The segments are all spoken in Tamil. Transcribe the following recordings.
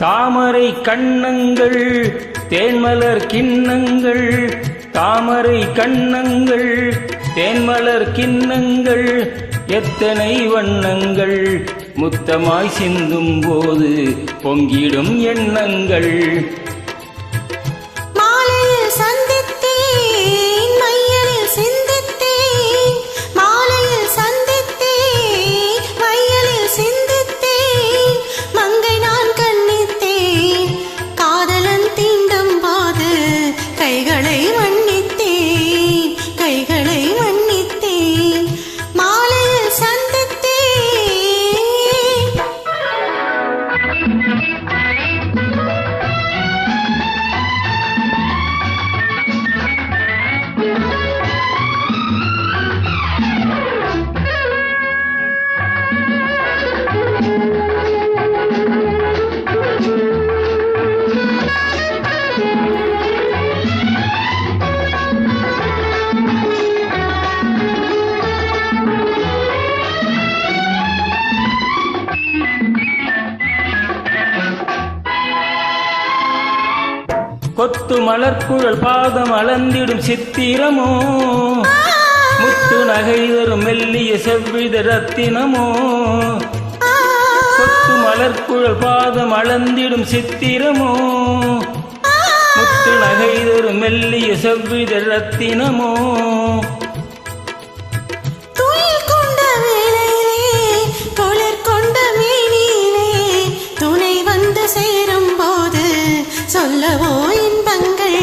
தாமரை கண்ணங்கள் தேன்மலர் கிண்ணங்கள், தாமரை கண்ணங்கள் தேன்மலர் கிண்ணங்கள், எத்தனை வண்ணங்கள் முத்தமாய் சிந்தும் போது பொங்கிடும் எண்ணங்கள். கொத்து மலர்குழல் பாதம் அளந்திடும் சித்திரமோ, முத்து நகை தரும் மெல்லிய செவ்வித ரத்தினமோ. கொத்து மலர்குழல் பாதம் அளந்திடும் சித்திரமோ, முத்து நகை தரும் மெல்லிய செவ்வித ரத்தினமோ. சொல்லவோ இன்பங்கள்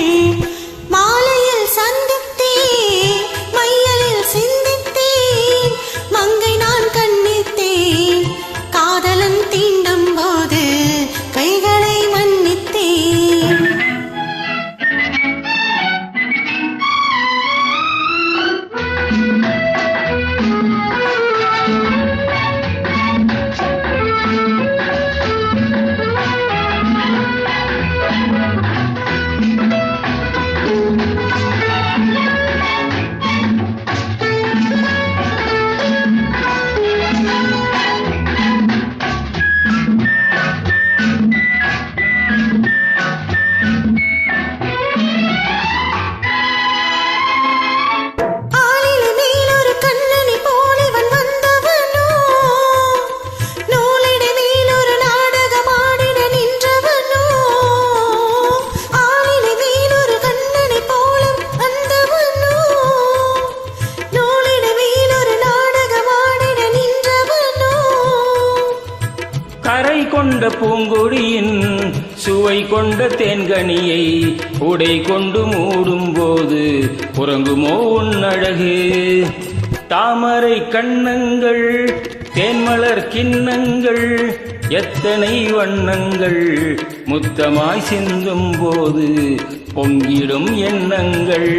மாலையில் சந்தித்தேன், மையலில் சிந்தித்தேன், மங்கை நான் கண்ணித்தேன், காதலன் தீண்டும் போது கைகளை மன்னித்தேன். கரை கொண்ட பூங்கொடியின் சுவை கொண்ட தேன்கனியை உடை கொண்டு மூடும் போது உறங்குமோ உன்னழகு. தாமரை கண்ணங்கள் தேன்மலர் கிண்ணங்கள், எத்தனை வண்ணங்கள் முத்தமாய் சிந்தும் போது பொங்கிடும் எண்ணங்கள்.